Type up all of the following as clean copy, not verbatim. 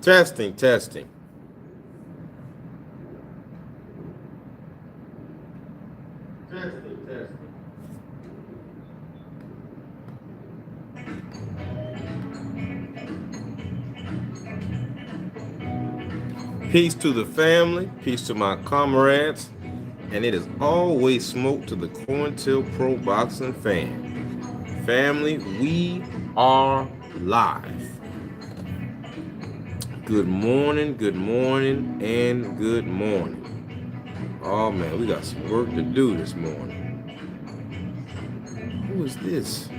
Testing, testing. Testing, testing. Peace to the family, peace to my comrades, and it is always smoke to the COINTELPRO boxing fan. Family, we are live. Good morning, and good morning. Oh man, we got some work to do this morning. Who is this?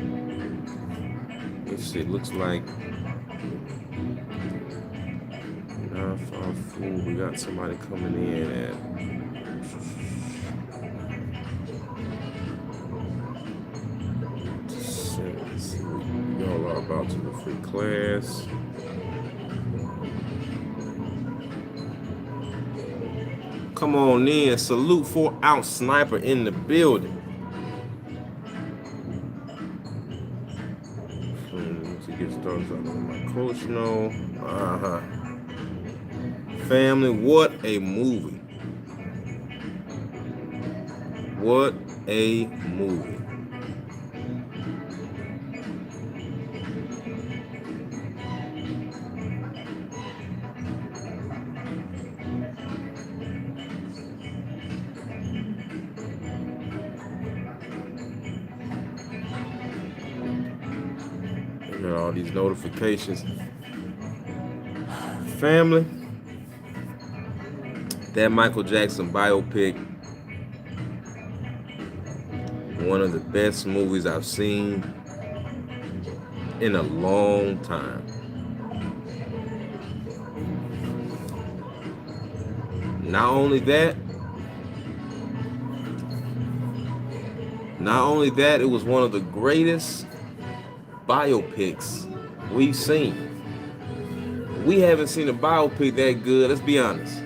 Let's see, it looks like 954. We got somebody coming in at y'all are about to the free class. Come on in. Salute 4-ounce sniper in the building. To get started, I let my coach know. Family, what a movie. What a movie. All these notifications. Family, that Michael Jackson biopic, one of the best movies I've seen in a long time. Not only that, it was one of the greatest biopics we've seen. We haven't seen a biopic that good, let's be honest.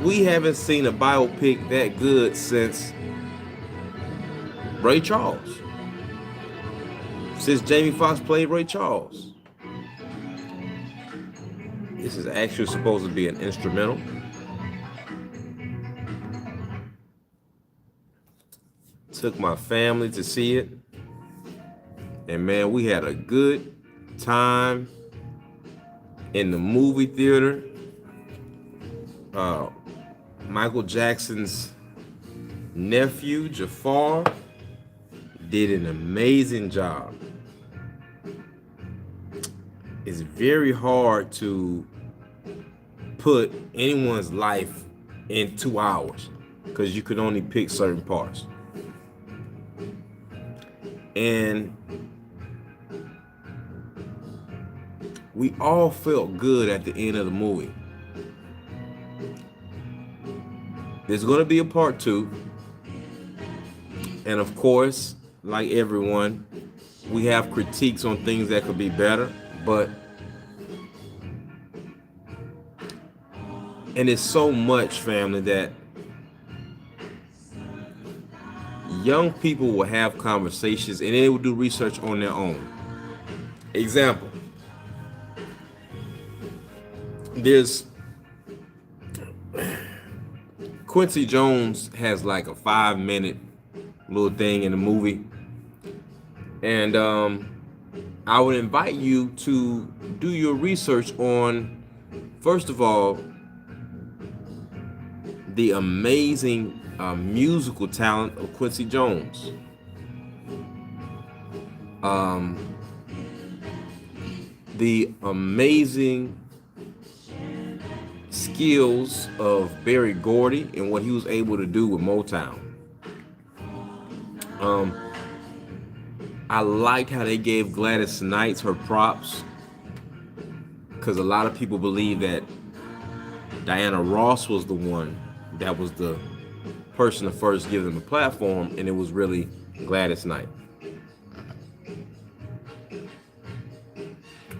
We haven't seen a biopic that good since Ray Charles. Since Jamie Foxx played Ray Charles. This is actually supposed to be an instrumental. Took my family to see it. And man, we had a good time in the movie theater. Michael Jackson's nephew, Jafar, did an amazing job. It's very hard to put anyone's life in 2 hours because you could only pick certain parts. And we all felt good at the end of the movie. There's going to be a part 2. And of course, like everyone, we have critiques on things that could be better. And it's so much, family, that young people will have conversations and they will do research on their own. Example. There's Quincy Jones has like a 5-minute little thing in the movie. And I would invite you to do your research on, first of all, the amazing musical talent of Quincy Jones. The amazing skills of Berry Gordy and what he was able to do with Motown. I liked how they gave Gladys Knight her props, because a lot of people believe that Diana Ross was the one that was the person to first give them a platform, and it was really Gladys Knight.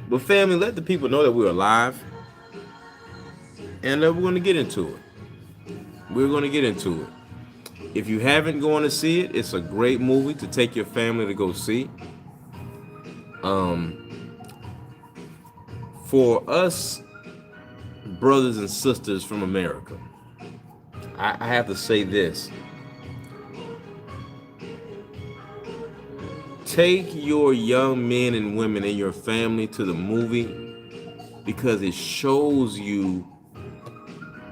But family, let the people know that we're alive, and we're going to get into it. If you haven't gone to see it, it's a great movie to take your family to go see. For us brothers and sisters from America, I have to say this. Take your young men and women in your family to the movie because it shows you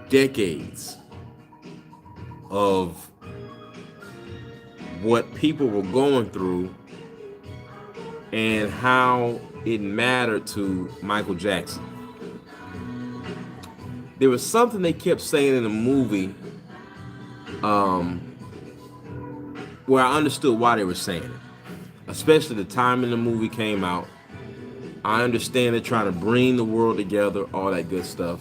decades of what people were going through and how it mattered to Michael Jackson. There was something they kept saying in the movie where I understood why they were saying it, especially the time in the movie came out. I understand they're trying to bring the world together, all that good stuff.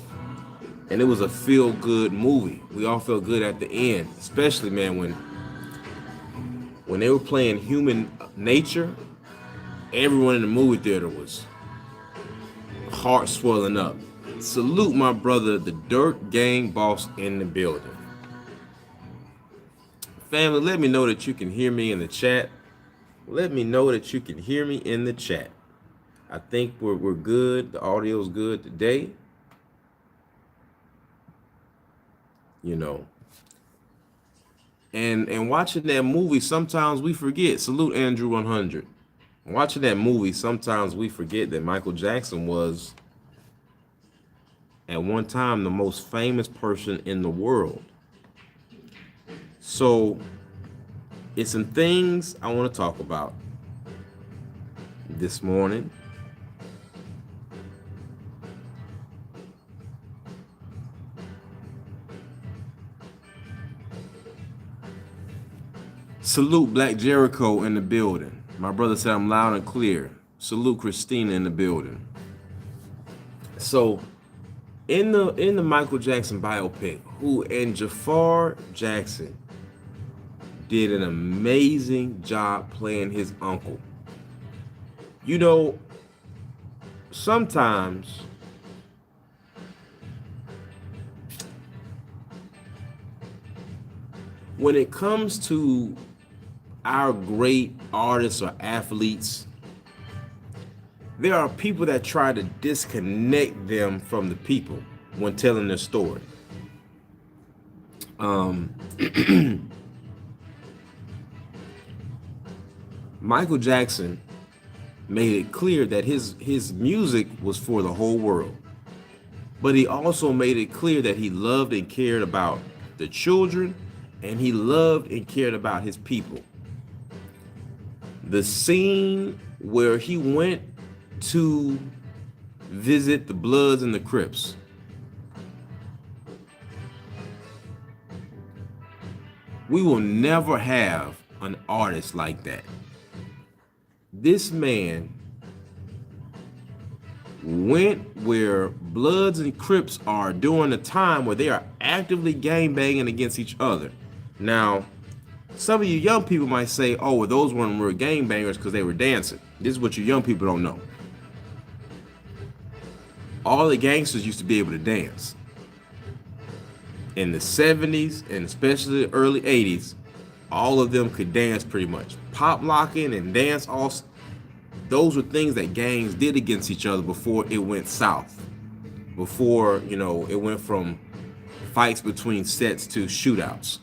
And it was a feel-good movie. We all felt good at the end, especially, man, when they were playing Human Nature, everyone in the movie theater was heart swelling up. Salute my brother, the Dirt Gang Boss, in the building. Family, let me know that you can hear me in the chat. Let me know that you can hear me in the chat. I think we're good. The audio's good today. You know. And watching that movie, sometimes we forget. Salute Andrew 100. Watching that movie, sometimes we forget that Michael Jackson was at one time the most famous person in the world. So it's some things I want to talk about this morning. Salute Black Jericho in the building. My brother said I'm loud and clear. Salute Christina in the building. So in the Michael Jackson biopic, and Jafar Jackson did an amazing job playing his uncle. You know, sometimes when it comes to our great artists or athletes, there are people that try to disconnect them from the people when telling their story. Michael Jackson made it clear that his music was for the whole world, but he also made it clear that he loved and cared about the children, and he loved and cared about his people. The scene where he went to visit the Bloods and the Crips, we will never have an artist like that. This man went where Bloods and Crips are during a time where they are actively gangbanging against each other. Now, some of you young people might say, oh, well, those weren't real gangbangers because they were dancing. This is what you young people don't know. All the gangsters used to be able to dance. In the 70s and especially the early 80s, all of them could dance pretty much. Pop locking and dance offs, those were things that gangs did against each other before it went south. Before, you know, it went from fights between sets to shootouts.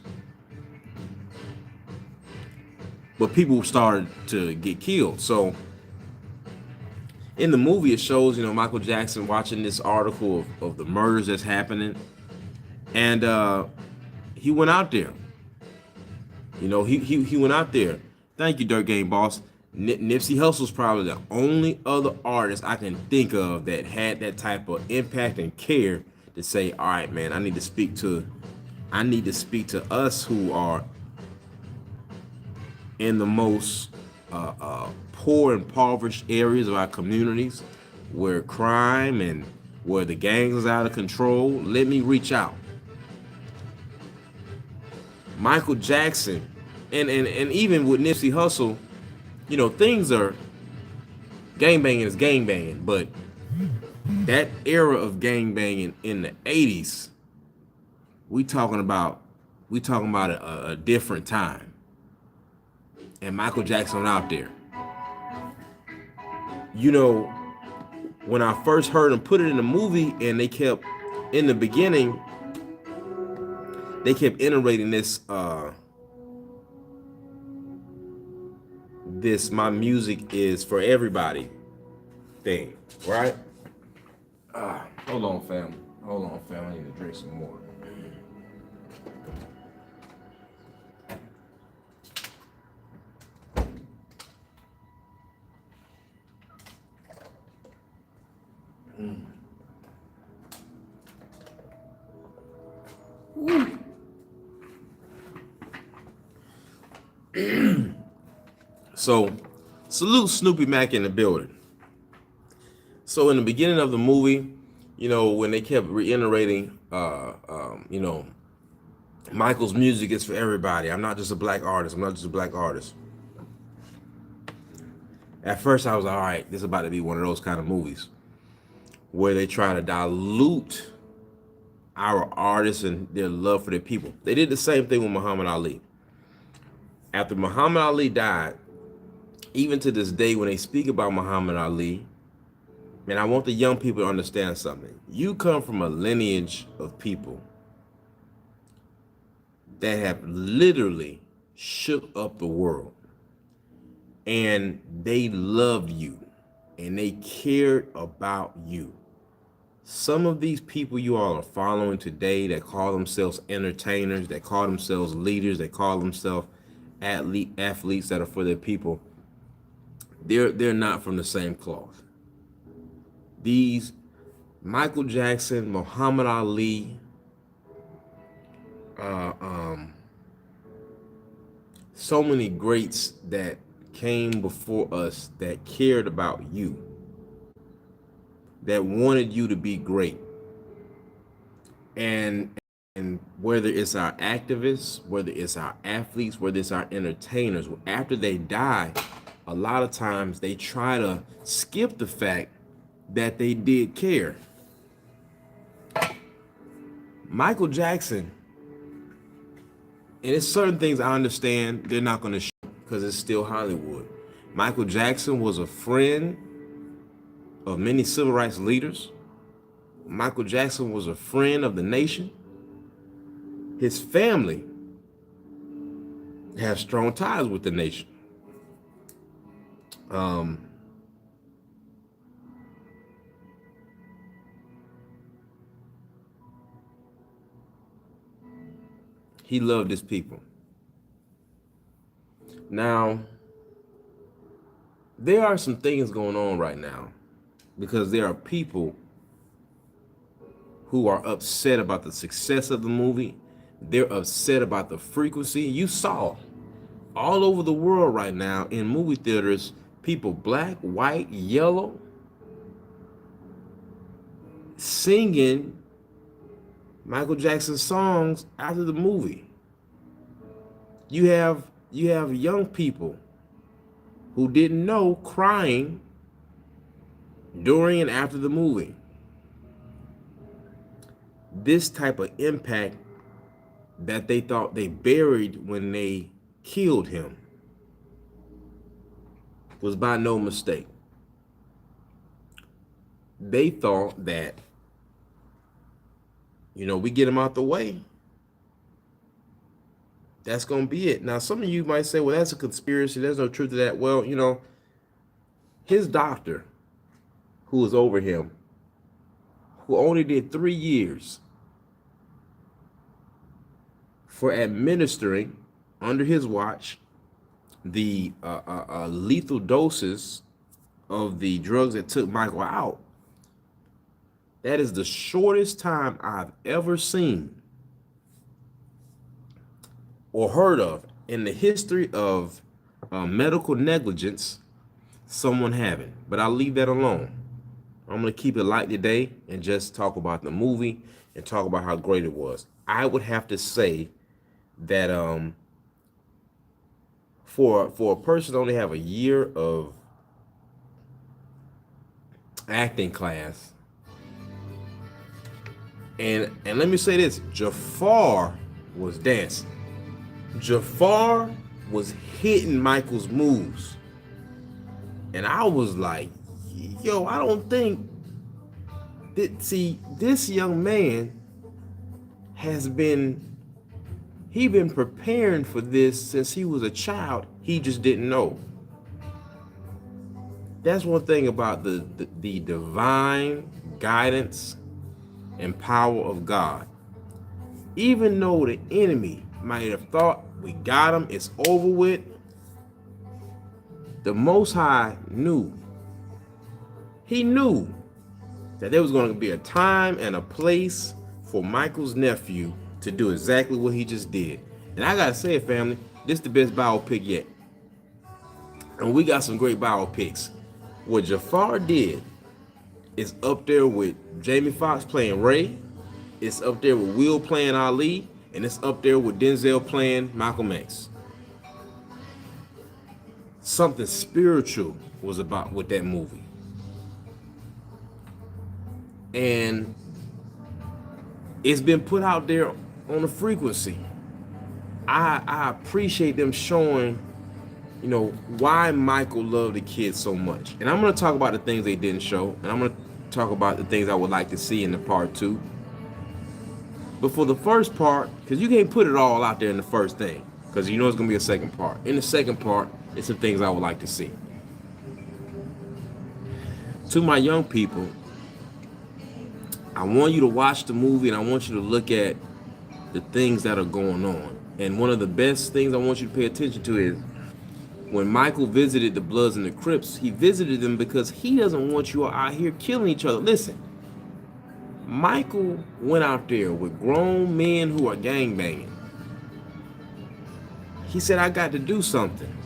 But people started to get killed. So in the movie, it shows, you know, Michael Jackson watching this article of the murders that's happening. And he went out there. You know, he went out there. Thank you, Dirt Gang Boss. Nipsey Hussle's probably the only other artist I can think of that had that type of impact and care to say, all right, man, I need to speak to us who are in the most poor, impoverished areas of our communities, where crime and where the gangs is out of control. Let me reach out. Michael Jackson, and even with Nipsey Hussle, you know, things are, gangbanging is gangbanging, but that era of gangbanging in the 80s, we talking about a different time. And Michael Jackson out there. You know, when I first heard him put it in the movie, and they kept in the beginning, they kept iterating this this "my music is for everybody" thing, right? Hold on, fam. Hold on, fam. I need to drink some more. So, salute Snoopy Mac in the building. So in the beginning of the movie, you know, when they kept reiterating, you know, Michael's music is for everybody. I'm not just a black artist. I'm not just a black artist. At first, I was like, all right, this is about to be one of those kind of movies where they try to dilute our artists and their love for their people. They did the same thing with Muhammad Ali. After Muhammad Ali died, even to this day, when they speak about Muhammad Ali, man, I want the young people to understand something. You come from a lineage of people that have literally shook up the world, and they love you and they cared about you. Some of these people you all are following today that call themselves entertainers, that call themselves leaders, that call themselves athletes that are for their people, they're not from the same cloth. These Michael Jackson, Muhammad Ali, so many greats that came before us that cared about you, that wanted you to be great. And whether it's our activists, whether it's our athletes, whether it's our entertainers, after they die, a lot of times they try to skip the fact that they did care. Michael Jackson, and it's certain things I understand they're not going to show because it's still Hollywood. Michael Jackson was a friend of many civil rights leaders. Michael Jackson was a friend of the nation. His family has strong ties with the nation. He loved his people. Now, there are some things going on right now because there are people who are upset about the success of the movie. They're upset about the frequency. You saw all over the world right now in movie theaters, people black, white, yellow, singing Michael Jackson songs after the movie. You have young people who didn't know crying during and after the movie. This type of impact that they thought they buried when they killed him was by no mistake. They thought that, you know, we get him out the way, that's going to be it. Now, some of you might say, well, that's a conspiracy. There's no truth to that. Well, you know, his doctor, who was over him, who only did 3 years for administering under his watch the lethal doses of the drugs that took Michael out. That is the shortest time I've ever seen or heard of in the history of medical negligence someone having. But I'll leave that alone. I'm going to keep it light today and just talk about the movie and talk about how great it was. I would have to say that for a person to only have a year of acting class, and let me say this, Jafar was dancing. Jafar was hitting Michael's moves. And I was like, yo, I don't think See, this young man he been preparing for this since he was a child. He just didn't know. That's one thing about the divine guidance and power of God. Even though the enemy might have thought we got him, it's over with, the Most High knew. He knew that there was going to be a time and a place for Michael's nephew to do exactly what he just did. And I gotta say it, family, this is the best biopic yet. And we got some great biopics. What Jafar did is up there with Jamie Foxx playing Ray. It's up there with Will playing Ali. And it's up there with Denzel playing Malcolm X. Something spiritual was about with that movie. And it's been put out there on a frequency. I appreciate them showing, why Michael loved the kids so much. And I'm going to talk about the things they didn't show. And I'm going to talk about the things I would like to see in the part 2. But for the first part, because you can't put it all out there in the first thing, because it's going to be a second part. In the second part, it's some things I would like to see. To my young people, I want you to watch the movie and I want you to look at the things that are going on. And one of the best things I want you to pay attention to is when Michael visited the Bloods and the Crips, he visited them because he doesn't want you out here killing each other. Listen, Michael went out there with grown men who are gangbanging. He said, I got to do something.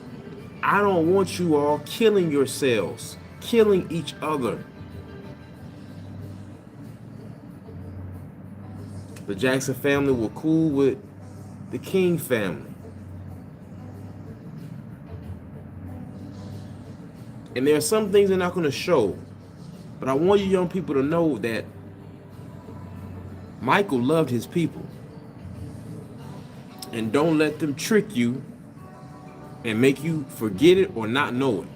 I don't want you all killing yourselves, killing each other. The Jackson family were cool with the King family. And there are some things they're not going to show. But I want you young people to know that Michael loved his people. And don't let them trick you and make you forget it or not know it.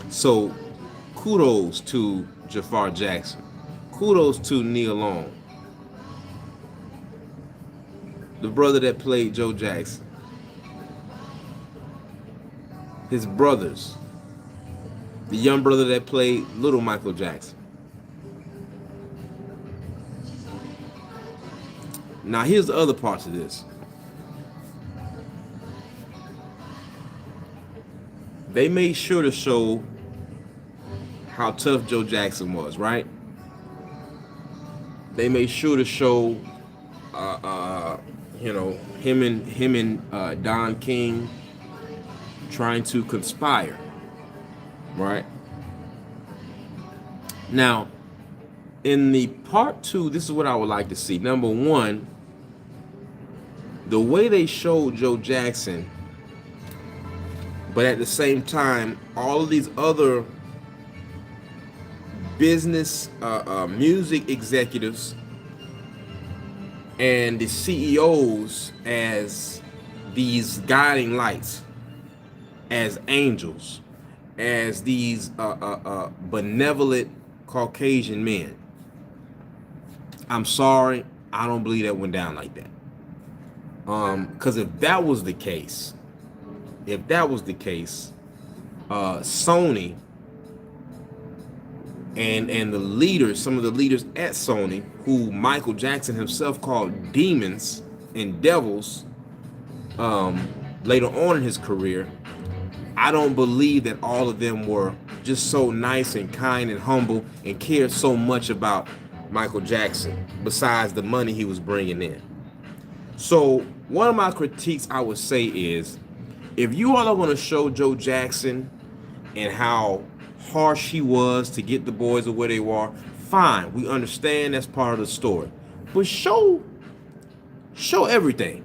So, kudos to Jafar Jackson. Kudos to Nia Long, the brother that played Joe Jackson. His brothers, the young brother that played little Michael Jackson. Now here's the other parts of this. They made sure to show how tough Joe Jackson was, right? They made sure to show, him and Don King trying to conspire, right? Now, in the part 2, this is what I would like to see. Number 1, the way they showed Joe Jackson, but at the same time, all of these other business, music executives and the CEOs as these guiding lights, as angels, as these benevolent Caucasian men. I'm sorry, I don't believe that went down like that. Because if that was the case, Sony and the leaders, some of the leaders at Sony, who Michael Jackson himself called demons and devils later on in his career, I don't believe that all of them were just so nice and kind and humble and cared so much about Michael Jackson besides the money he was bringing in. So one of my critiques I would say is, if you all are going to show Joe Jackson and how harsh he was to get the boys to where they were, fine, we understand, that's part of the story. But show everything.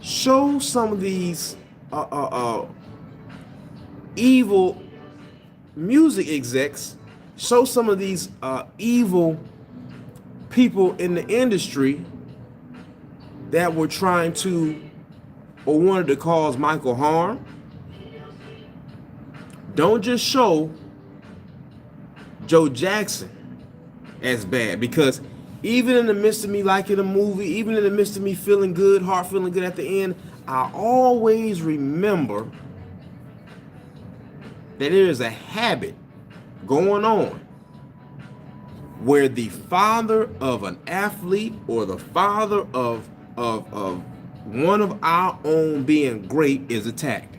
Show some of these evil music execs. Show some of these evil people in the industry that were trying to or wanted to cause Michael harm. Don't just show Joe Jackson as bad, because even in the midst of me liking a movie, even in the midst of me feeling good, heart feeling good at the end, I always remember that there is a habit going on where the father of an athlete or the father of one of our own being great is attacked.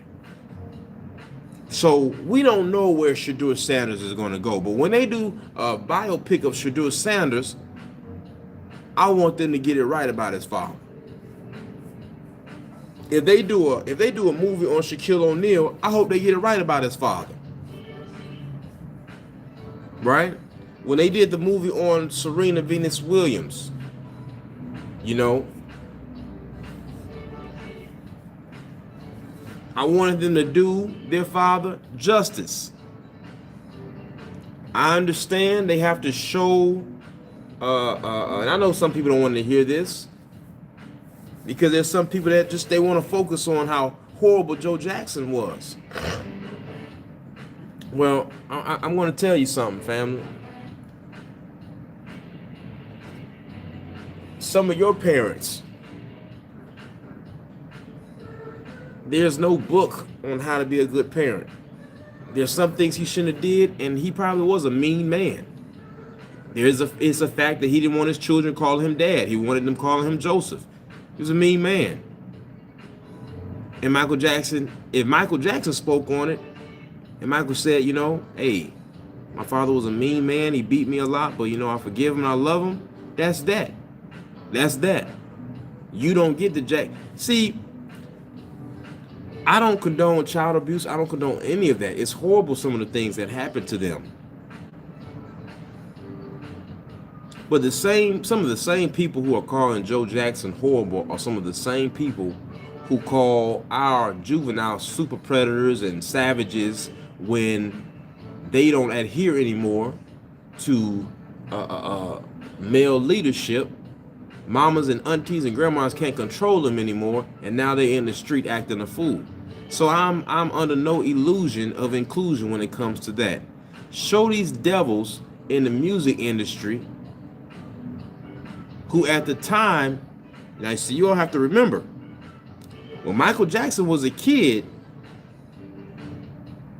So we don't know where Shedeur Sanders is going to go, but when they do a biopic of Shedeur Sanders, I want them to get it right about his father. If they do a movie on Shaquille O'Neal, I hope they get it right about his father. Right? When they did the movie on Serena Venus Williams, you know, I wanted them to do their father justice. I understand they have to show, and I know some people don't want to hear this, because there's some people that just, they want to focus on how horrible Joe Jackson was. Well, I'm going to tell you something, family. Some of your parents, there's no book on how to be a good parent. There's some things he shouldn't have did, and he probably was a mean man. It's a fact that he didn't want his children calling him dad. He wanted them calling him Joseph. He was a mean man. And Michael Jackson, if Michael Jackson spoke on it, and Michael said, you know, hey, my father was a mean man. He beat me a lot, but, you know, I forgive him and I love him. That's that. That's that. You don't get the Jack. See, I don't condone child abuse. I don't condone any of that. It's horrible, some of the things that happen to them. But some of the same people who are calling Joe Jackson horrible are some of the same people who call our juveniles super predators and savages when they don't adhere anymore to male leadership. Mamas and aunties and grandmas can't control them anymore, and now they're in the street acting a fool. So I'm under no illusion of inclusion when it comes to that. Show these devils in the music industry who at the time, now see, you all have to remember, when Michael Jackson was a kid,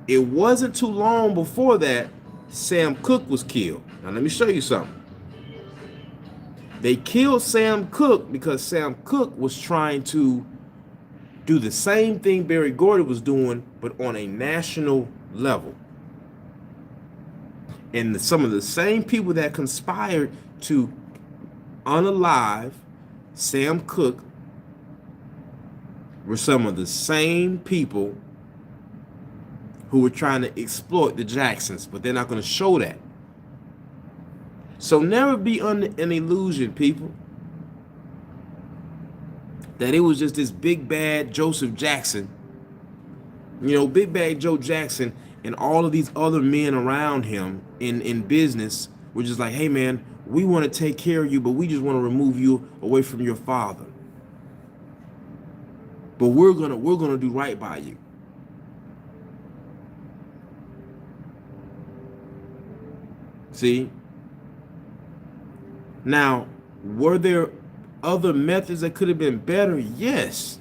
it wasn't too long before that Sam Cooke was killed. Now let me show you something. They killed Sam Cooke because Sam Cooke was trying to do the same thing Berry Gordy was doing, but on a national level. And some of the same people that conspired to unalive Sam Cooke were some of the same people who were trying to exploit the Jacksons, but they're not going to show that. So never be under an illusion, people, that it was just this big bad Joseph Jackson, you know, big bad Joe Jackson, and all of these other men around him in business were just like, hey man, we want to take care of you, but we just want to remove you away from your father. But we're gonna do right by you. See? Now, were there other methods that could have been better? Yes.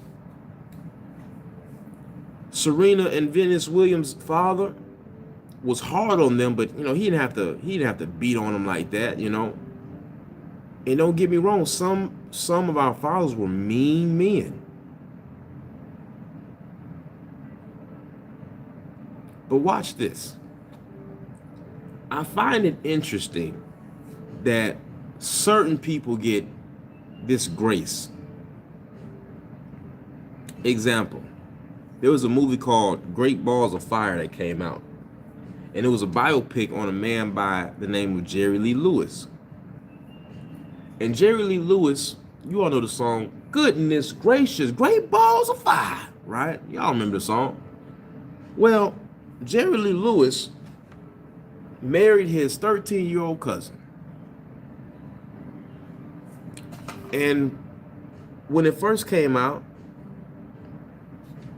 Serena and Venus Williams' father was hard on them, but you know, he didn't have to beat on them like that, you know. And don't get me wrong, some of our fathers were mean men. But watch this. I find it interesting that certain people get this grace. Example, there was a movie called Great Balls of Fire that came out. And it was a biopic on a man by the name of Jerry Lee Lewis. And Jerry Lee Lewis, you all know the song, Goodness Gracious, Great Balls of Fire, right? Y'all remember the song. Well, Jerry Lee Lewis married his 13-year-old cousin. And when it first came out,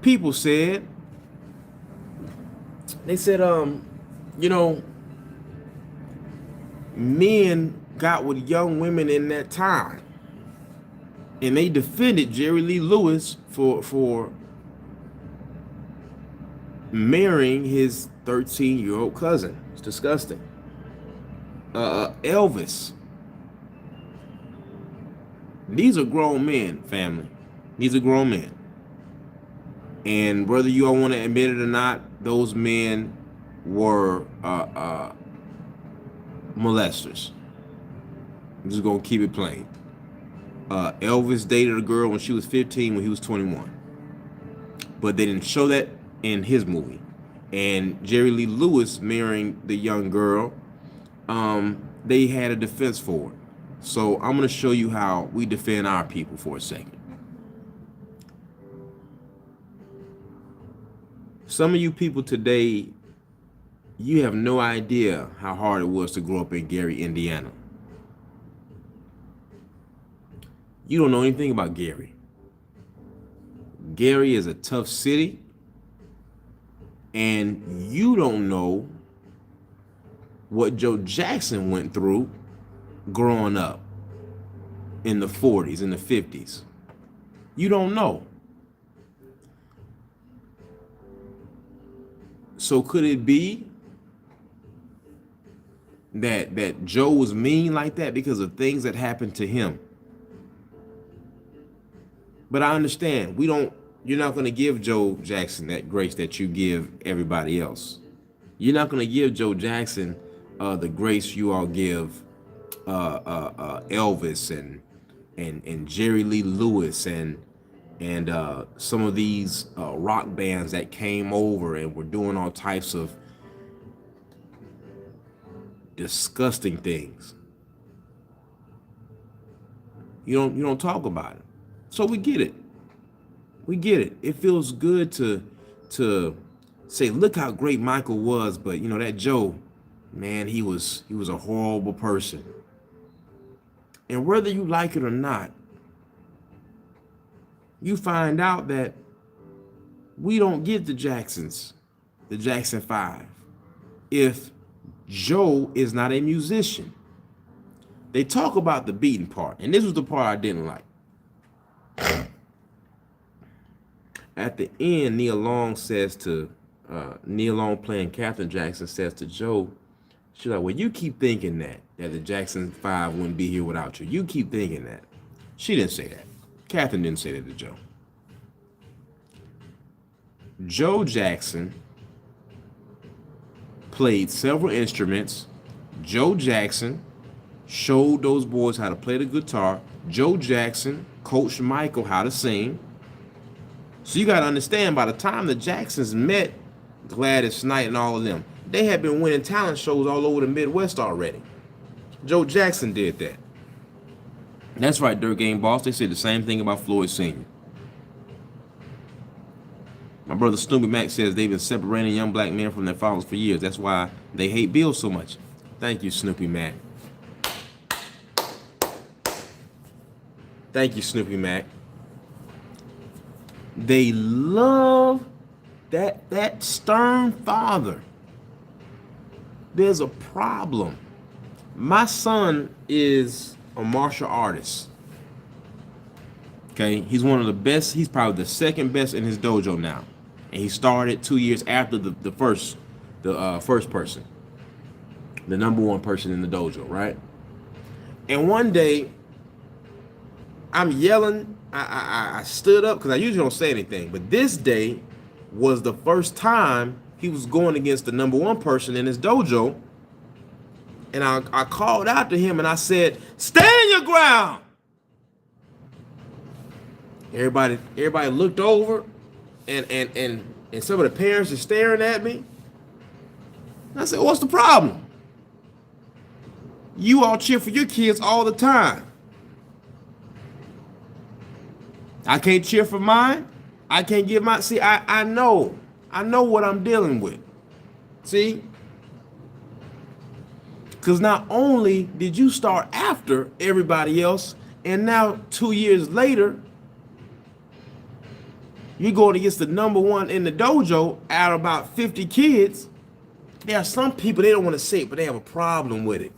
people said, They said, you know, men got with young women in that time, and they defended Jerry Lee Lewis for marrying his 13-year-old cousin. It's disgusting. Elvis. These are grown men, family. These are grown men. And whether you all want to admit it or not, those men were molesters. I'm just going to keep it plain. Elvis dated a girl when she was 15, when he was 21. But they didn't show that in his movie. And Jerry Lee Lewis marrying the young girl, they had a defense for it. So I'm going to show you how we defend our people for a second. Some of you people today, you have no idea how hard it was to grow up in Gary, Indiana. You don't know anything about Gary. Gary is a tough city, and you don't know what Joe Jackson went through growing up in the 40s, in the 50s. You don't know. So could it be that Joe was mean like that because of things that happened to him? But I understand, you're not going to give Joe Jackson that grace that you give everybody else. You're not going to give Joe Jackson the grace you all give Elvis and Jerry Lee Lewis and some of these rock bands that came over and were doing all types of disgusting things. You don't talk about it. So we get it. We get it. It feels good to say, look how great Michael was, but you know that Joe, man, he was a horrible person. And whether you like it or not, you find out that we don't get the Jacksons, the Jackson 5, if Joe is not a musician. They talk about the beating part, and this was the part I didn't like. At the end, Nia Long says to, Nia Long playing Katherine Jackson says to Joe, she's like, well, you keep thinking that the Jackson 5 wouldn't be here without you. You keep thinking that. She didn't say that. Katherine didn't say that to Joe. Joe Jackson played several instruments. Joe Jackson showed those boys how to play the guitar. Joe Jackson coached Michael how to sing. So you got to understand, by the time the Jacksons met Gladys Knight and all of them, they had been winning talent shows all over the Midwest already. Joe Jackson did that. That's right, Dirt Game Boss. They said the same thing about Floyd Sr. My brother Snoopy Mac says they've been separating young black men from their fathers for years. That's why they hate Bill so much. Thank you, Snoopy Mac. Thank you, Snoopy Mac. They love that stern father. There's a problem. My son is a martial artist. Okay, he's one of the best. He's probably the second best in his dojo now, and he started 2 years after the first person, the number one person in the dojo, right? And one day, I'm yelling. I stood up because I usually don't say anything, but this day was the first time he was going against the number one person in his dojo. And I called out to him and I said, stand your ground. Everybody looked over and some of the parents are staring at me. And I said, what's the problem? You all cheer for your kids all the time. I can't cheer for mine. I can't give my, see, I know what I'm dealing with. See? Because not only did you start after everybody else, and now 2 years later, you're going against the number one in the dojo out of about 50 kids. There are some people, they don't want to say it, but they have a problem with it.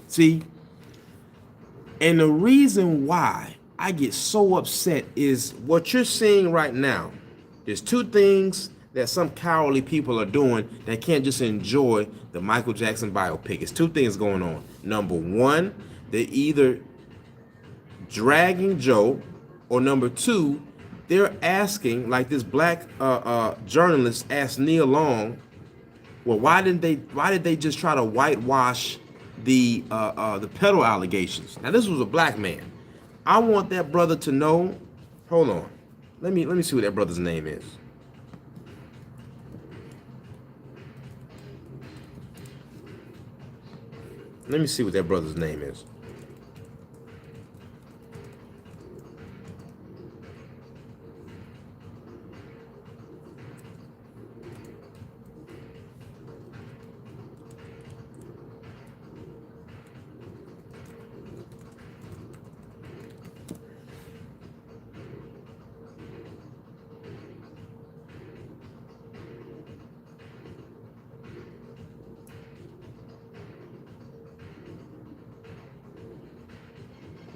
See? And the reason why I get so upset is what you're seeing right now. There's two things that some cowardly people are doing that can't just enjoy the Michael Jackson biopic. It's two things going on. Number one, they're either dragging Joe, or number two, they're asking, like this black journalist asked Neil Long, well, why did they just try to whitewash the pedal allegations? Now this was a black man. I want that brother to know. Hold on, let me see what that brother's name is. Let me see what that brother's name is.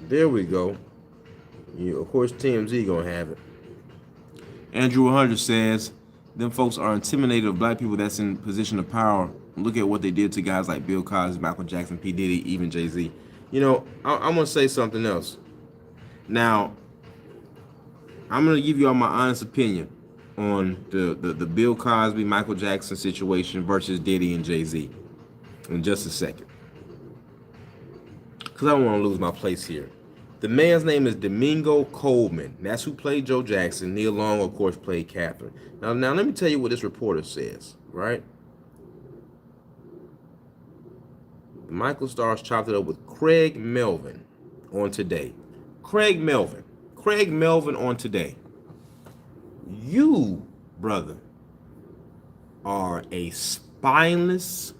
There we go. Of course, TMZ gonna have it. Andrew 100 says, them folks are intimidated of black people that's in position of power. Look at what they did to guys like Bill Cosby, Michael Jackson, P. Diddy, even Jay-Z. You know, I'm gonna say something else. Now, I'm gonna give you all my honest opinion on the Bill Cosby, Michael Jackson situation versus Diddy and Jay-Z in just a second, because I don't want to lose my place here. The man's name is Domingo Coleman. That's who played Joe Jackson. Neil Long, of course, played Catherine. Now let me tell you what this reporter says, right? Michael Stars chopped it up with Craig Melvin on Today. Craig Melvin on Today. You, brother, are a spineless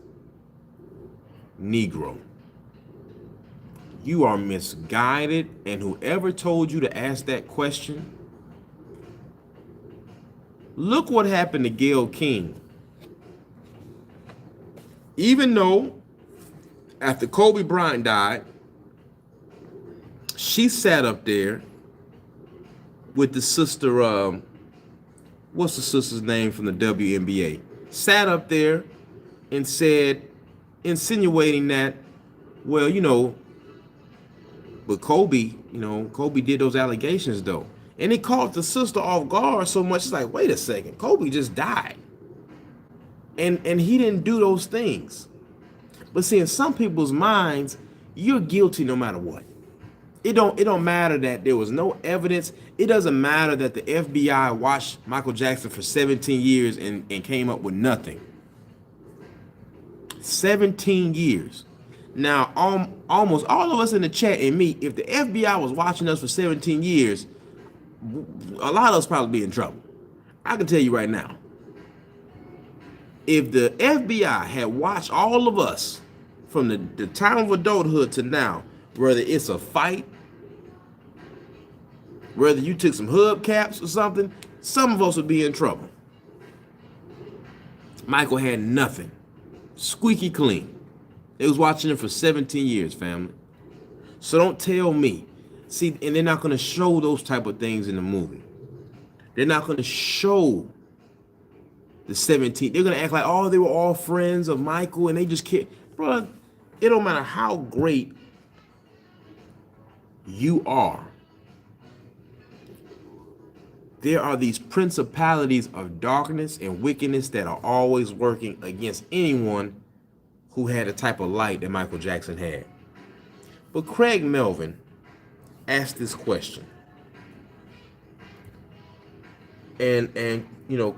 Negro. You are misguided, and whoever told you to ask that question, look what happened to Gayle King. Even though after Kobe Bryant died, she sat up there with the sister, what's the sister's name from the WNBA? Sat up there and said, insinuating that, well, you know, but Kobe, Kobe did those allegations though. And it caught the sister off guard so much. It's like, wait a second, Kobe just died. And he didn't do those things. But see, in some people's minds, you're guilty no matter what. It don't matter that there was no evidence. It doesn't matter that the FBI watched Michael Jackson for 17 years and came up with nothing. 17 years. Now, almost all of us in the chat and me, if the FBI was watching us for 17 years, a lot of us probably be in trouble. I can tell you right now. If the FBI had watched all of us from the time of adulthood to now, whether it's a fight, whether you took some hubcaps or something, some of us would be in trouble. Michael had nothing. Squeaky clean. They was watching him for 17 years, family. So don't tell me. See, and they're not going to show those type of things in the movie. They're not going to show the 17. They're going to act like, oh, they were all friends of Michael and they just can't. Bro, it don't matter how great you are. There are these principalities of darkness and wickedness that are always working against anyone who had the type of light that Michael Jackson had. But Craig Melvin asked this question. And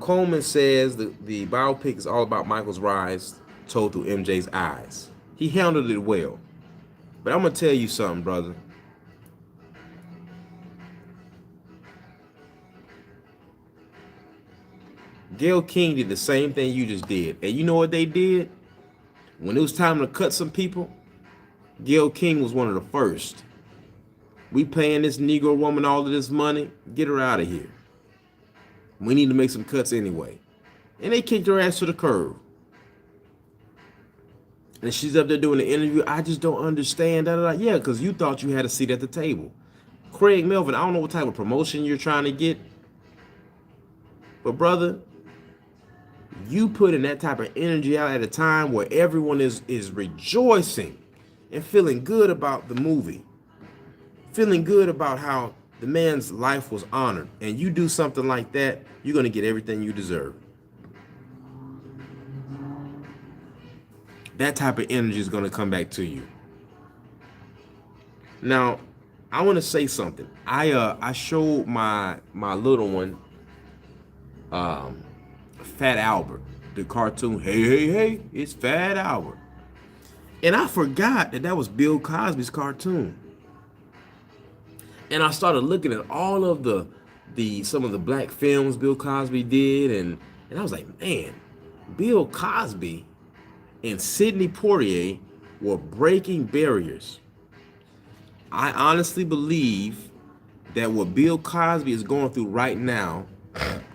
Coleman says the biopic is all about Michael's rise told through MJ's eyes. He handled it well. But I'm going to tell you something, brother. Gayle King did the same thing you just did. And you know what they did? When it was time to cut some people, Gayle King was one of the first. We paying this Negro woman all of this money. Get her out of here. We need to make some cuts anyway. And they kicked her ass to the curb. And she's up there doing the interview. I just don't understand. Da, da, da. Yeah, because you thought you had a seat at the table. Craig Melvin, I don't know what type of promotion you're trying to get. But brother, you put in that type of energy out at a time where everyone is rejoicing and feeling good about the movie. Feeling good about how the man's life was honored. And you do something like that, you're going to get everything you deserve. That type of energy is going to come back to you. Now, I want to say something. I showed my little one Fat Albert, the cartoon. Hey, it's Fat Albert. And I forgot that was Bill Cosby's cartoon. And I started looking at all of some of the black films Bill Cosby did, and I was like, man, Bill Cosby and Sidney Poitier were breaking barriers. I honestly believe that what Bill Cosby is going through right now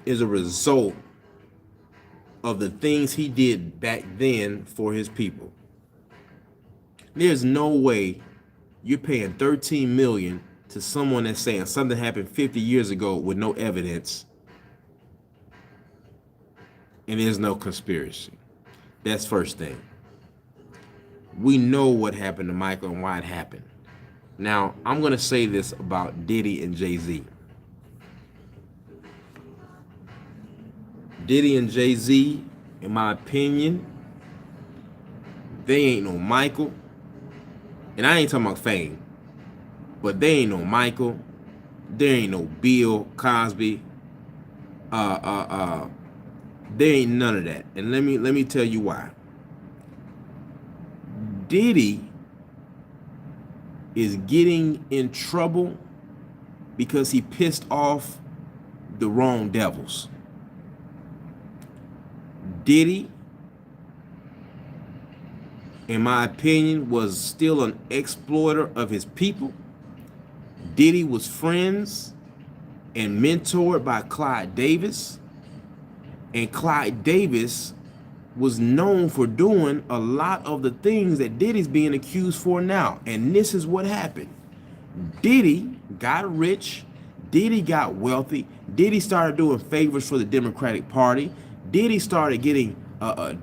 is a result of the things he did back then for his people. There's no way you're paying $13 million to someone that's saying something happened 50 years ago with no evidence, and there's no conspiracy. That's first thing. We know what happened to Michael and why it happened. Now, I'm going to say this about Diddy and Jay-Z. Diddy and Jay-Z, in my opinion, they ain't no Michael. And I ain't talking about fame, but they ain't no Michael. There ain't no Bill Cosby. There ain't none of that. And let me tell you why. Diddy is getting in trouble because he pissed off the wrong devils. Diddy, in my opinion, was still an exploiter of his people. Diddy was friends and mentored by Clive Davis. And Clive Davis was known for doing a lot of the things that Diddy's being accused for now. And this is what happened. Diddy got rich. Diddy got wealthy. Diddy started doing favors for the Democratic Party. Diddy started getting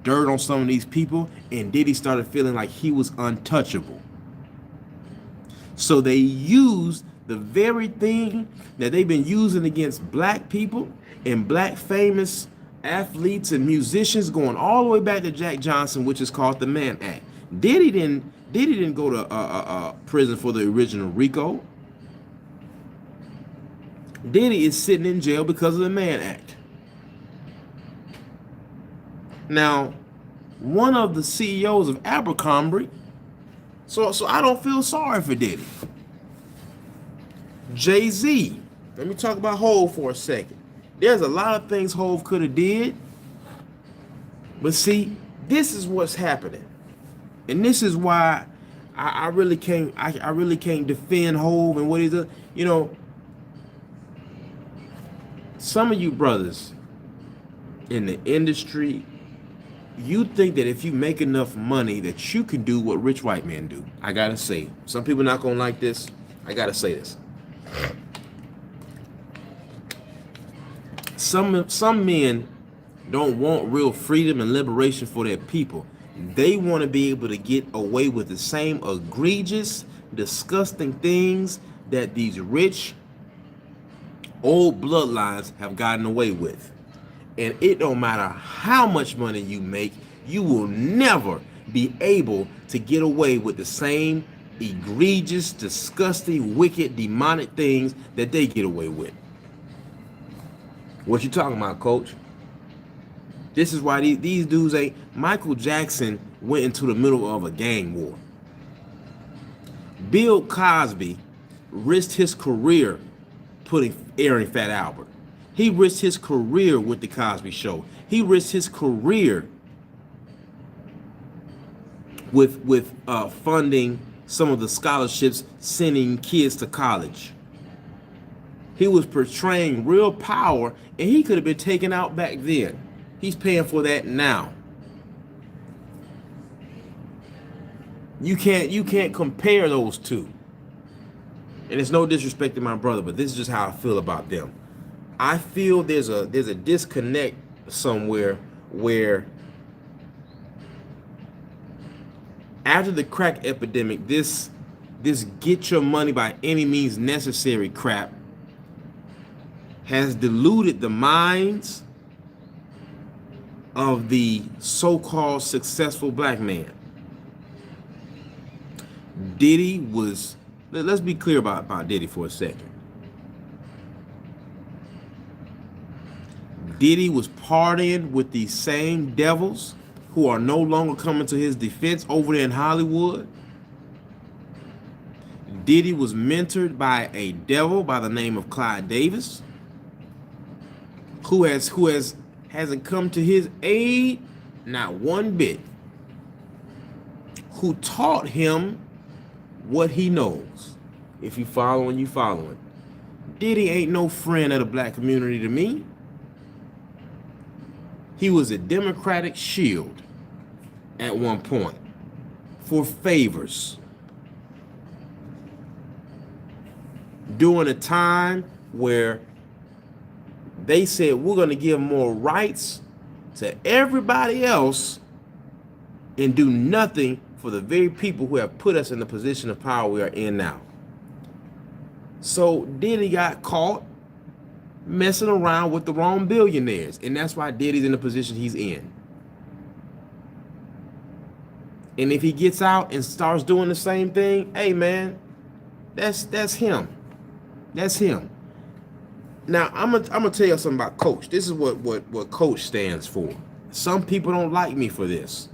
dirt on some of these people. And Diddy started feeling like he was untouchable. So they used the very thing that they've been using against black people and black famous athletes and musicians, going all the way back to Jack Johnson, which is called the Mann Act. Diddy didn't go to prison for the original RICO. Diddy is sitting in jail because of the Mann Act. Now, one of the CEOs of Abercrombie, so I don't feel sorry for Diddy. Jay-Z, let me talk about Hov for a second. There's a lot of things Hov could have did, but see, this is what's happening, and this is why I really can't defend Hov and what he's doing. You know, some of you brothers in the industry, you think that if you make enough money that you can do what rich white men do. I gotta say, some people not gonna like this. I gotta say this. Some men don't want real freedom and liberation for their people. They want to be able to get away with the same egregious, disgusting things that these rich, old bloodlines have gotten away with. And it don't matter how much money you make, you will never be able to get away with the same egregious, disgusting, wicked, demonic things that they get away with. What you talking about, coach? This is why these dudes ain't. Michael Jackson went into the middle of a gang war. Bill Cosby risked his career airing Fat Albert. He risked his career with the Cosby Show. He risked his career with funding some of the scholarships, sending kids to college. He was portraying real power, and he could have been taken out back then. He's paying for that now. You can't compare those two. And it's no disrespect to my brother, but this is just how I feel about them. I feel there's a disconnect somewhere where after the crack epidemic, this get your money by any means necessary crap has diluted the minds of the so-called successful black man. Diddy was, let's be clear about Diddy for a second. Diddy was partying with these same devils who are no longer coming to his defense over there in Hollywood. Diddy was mentored by a devil by the name of Clyde Davis, who hasn't come to his aid not one bit, who taught him what he knows. If you following, you following. Diddy ain't no friend of the black community to me. He was a Democratic shield at one point for favors during a time where they said we're going to give more rights to everybody else and do nothing for the very people who have put us in the position of power we are in now. So Diddy got caught messing around with the wrong billionaires, and that's why Diddy's in the position he's in. And if he gets out and starts doing the same thing, hey man, that's him. That's him. Now I'm gonna tell you something about Coach. This is what Coach stands for. Some people don't like me for this,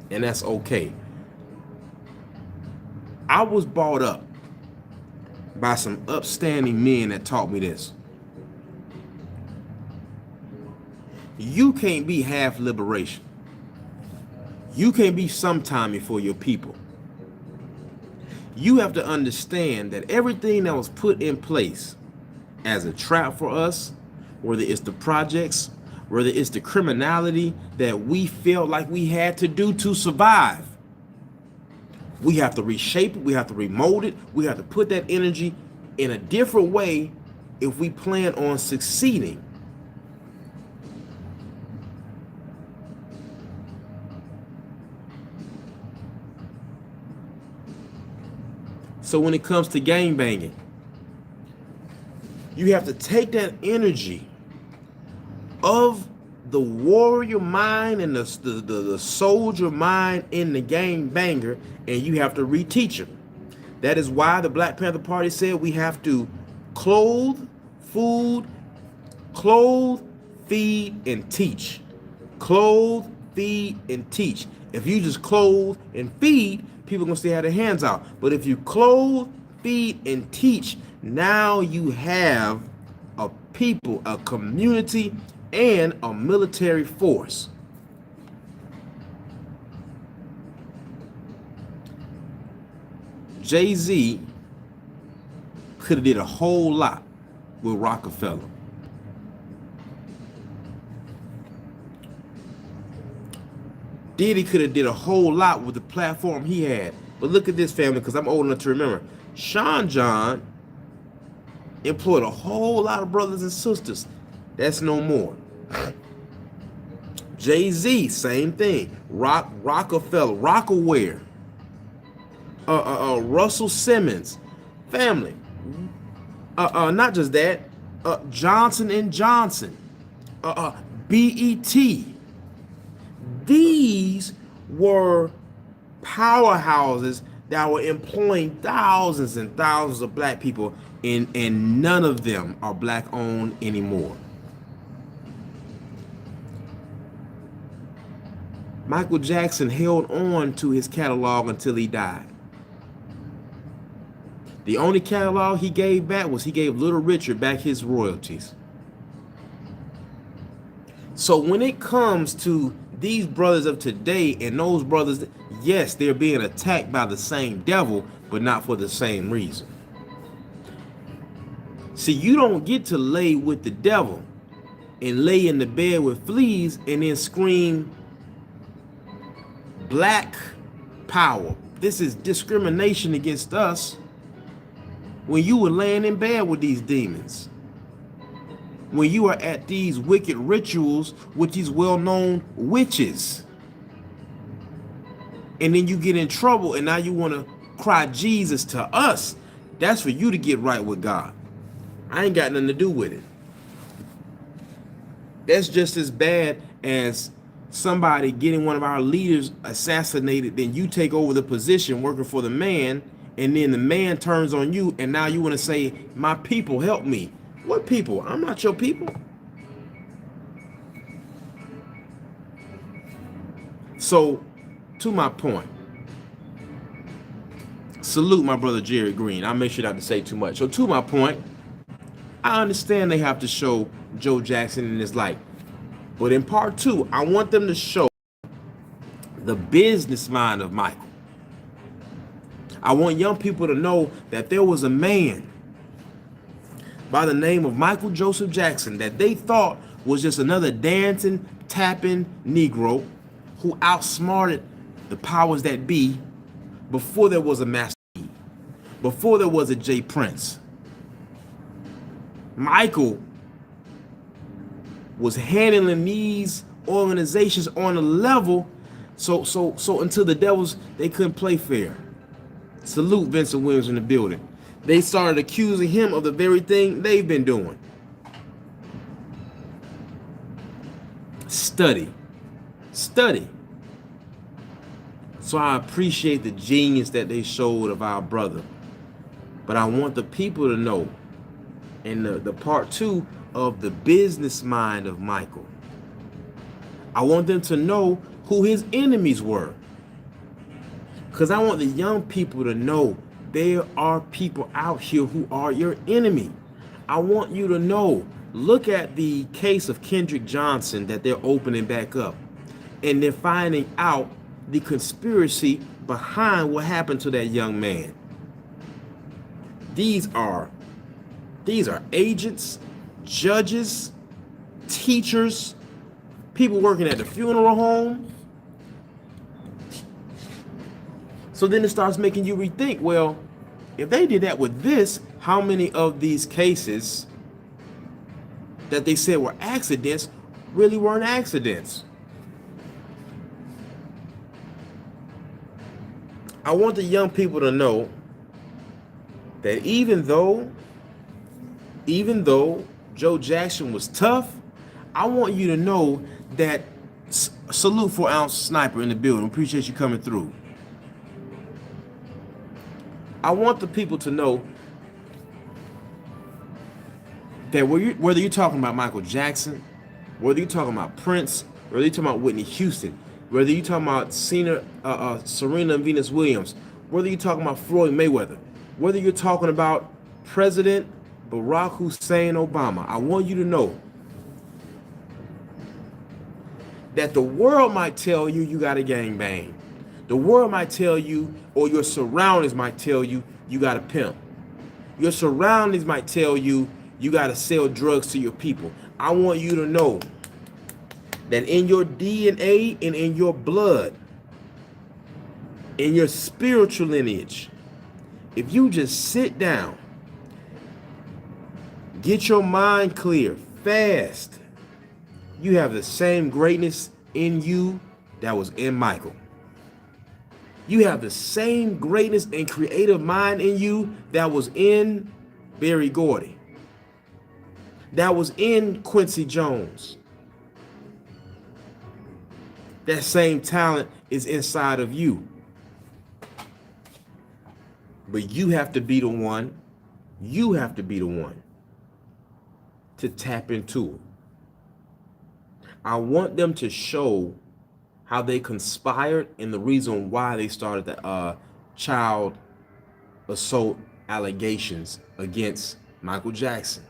and that's okay. I was brought up by some upstanding men that taught me this. You can't be half liberation. You can't be sometime for your people. You have to understand that everything that was put in place as a trap for us, whether it's the projects, whether it's the criminality that we felt like we had to do to survive, we have to reshape it, we have to remold it, we have to put that energy in a different way if we plan on succeeding. So when it comes to gang banging, you have to take that energy of the warrior mind and the soldier mind in the gang banger, and you have to reteach them. That is why the Black Panther Party said we have to clothe, feed, and teach. Clothe, feed, and teach. If you just clothe and feed, people are going to still have their hands out. But if you clothe, feed, and teach, now you have a people, a community, and a military force. Jay-Z could have did a whole lot with Rockefeller. Diddy could have did a whole lot with the platform he had. But look at this, family, because I'm old enough to remember. Sean John employed a whole lot of brothers and sisters. That's no more. Jay-Z, same thing. Rockefeller, Rockaware, Russell Simmons, family. Not just that, Johnson and Johnson, BET. These were powerhouses that were employing thousands and thousands of black people, and none of them are black owned anymore. Michael Jackson held on to his catalog until he died. The only catalog he gave back was he gave Little Richard back his royalties. So when it comes to these brothers of today and those brothers, yes, they're being attacked by the same devil, but not for the same reason. See, you don't get to lay with the devil and lay in the bed with fleas and then scream black power, this is discrimination against us when you were laying in bed with these demons, when you are at these wicked rituals with these well-known witches, and then you get in trouble and now you want to cry Jesus to us. That's for you to get right with God. I ain't got nothing to do with it. That's just as bad as somebody getting one of our leaders assassinated, then you take over the position working for the man, and then the man turns on you, and now you want to say, my people, help me. What people? I'm not your people. So, to my point, salute my brother Jerry Green. I'll make sure not to say too much. So, to my point, I understand they have to show Joe Jackson in his light. But in part 2, I want them to show the business mind of Michael. I want young people to know that there was a man by the name of Michael Joseph Jackson that they thought was just another dancing, tapping Negro who outsmarted the powers that be before there was a Master P, before there was a Jay Prince. Michael was handling these organizations on a level so until the devils, they couldn't play fair. Salute Vincent Williams in the building. They started accusing him of the very thing they've been doing. Study. So I appreciate the genius that they showed of our brother. But I want the people to know in the part 2 of the business mind of Michael. I want them to know who his enemies were. Because I want the young people to know there are people out here who are your enemy. I want you to know, look at the case of Kendrick Johnson that they're opening back up. And they're finding out the conspiracy behind what happened to that young man. These are agents, judges, teachers, people working at the funeral home. So then it starts making you rethink, well, if they did that with this, how many of these cases that they said were accidents really weren't accidents? I want the young people to know that even though Joe Jackson was tough, I want you to know that, salute 4-ounce sniper in the building. Appreciate you coming through. I want the people to know that whether you're talking about Michael Jackson, whether you're talking about Prince, whether you're talking about Whitney Houston, whether you're talking about Serena and Venus Williams, whether you're talking about Floyd Mayweather, whether you're talking about President Barack Hussein Obama, I want you to know that the world might tell you got a gangbang. The world might tell you, or your surroundings might tell you, you got a pimp. Your surroundings might tell you, you got to sell drugs to your people. I want you to know that in your DNA and in your blood, in your spiritual lineage, if you just sit down, get your mind clear, fast, you have the same greatness in you that was in Michael. You have the same greatness and creative mind in you that was in Berry Gordy, that was in Quincy Jones. That same talent is inside of you. But you have to be the one, to tap into it. I want them to show how they conspired and the reason why they started the child assault allegations against Michael Jackson.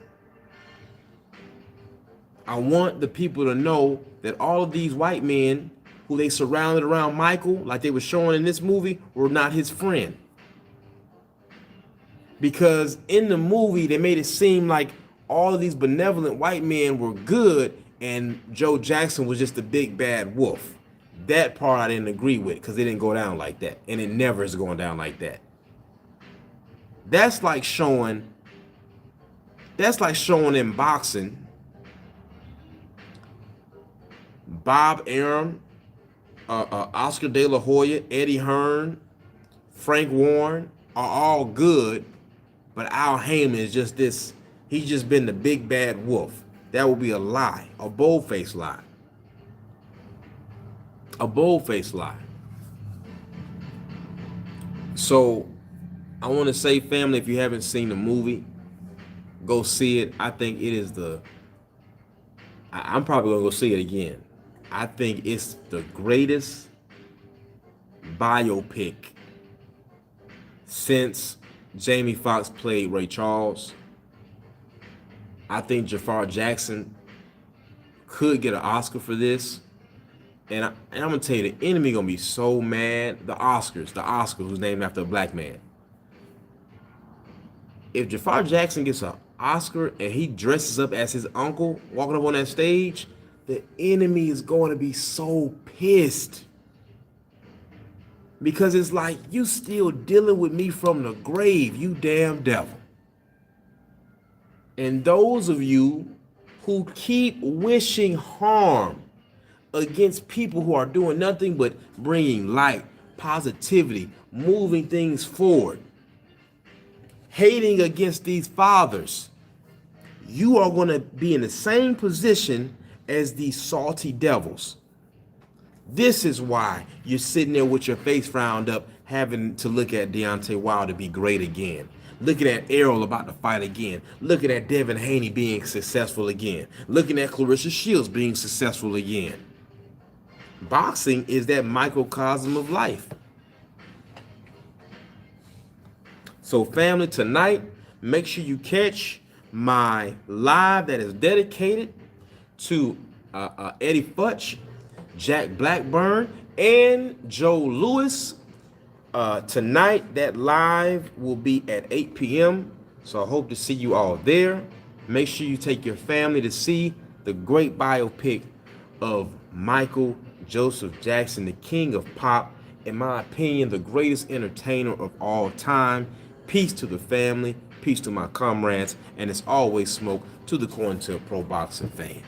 I want the people to know that all of these white men who they surrounded around Michael, like they were showing in this movie, were not his friend. Because in the movie, they made it seem like all of these benevolent white men were good and Joe Jackson was just a big bad wolf. That part I didn't agree with because it didn't go down like that, and it never is going down like that. That's like showing in boxing Bob Arum, Oscar De La Hoya, Eddie Hearn, Frank Warren are all good, but Al Heyman is just this. He's just been the big bad wolf. That would be a lie, a bold-faced lie. A bold-faced lie. So I want to say, family, if you haven't seen the movie, go see it. I think it is I'm probably going to go see it again. I think it's the greatest biopic since Jamie Foxx played Ray Charles. I think Jafar Jackson could get an Oscar for this. And I'm going to tell you, the enemy going to be so mad. The Oscars, who's named after a black man. If Jafar Jackson gets an Oscar and he dresses up as his uncle walking up on that stage, the enemy is going to be so pissed. Because it's like, you still dealing with me from the grave, you damn devil. And those of you who keep wishing harm against people who are doing nothing but bringing light, positivity, moving things forward, hating against these fathers, you are going to be in the same position as these salty devils. This is why you're sitting there with your face frowned up, having to look at Deontay Wilder be great again. Looking at Errol about to fight again. Looking at Devin Haney being successful again. Looking at Clarissa Shields being successful again. Boxing is that microcosm of life. So family, tonight, make sure you catch my live that is dedicated to Eddie Futch, Jack Blackburn, and Joe Louis. Tonight, that live will be at 8 p.m. So I hope to see you all there. Make sure you take your family to see the great biopic of Michael Joseph Jackson, the king of pop. In my opinion, the greatest entertainer of all time. Peace to the family. Peace to my comrades. And as always, smoke to the COINTELPRO boxing fan.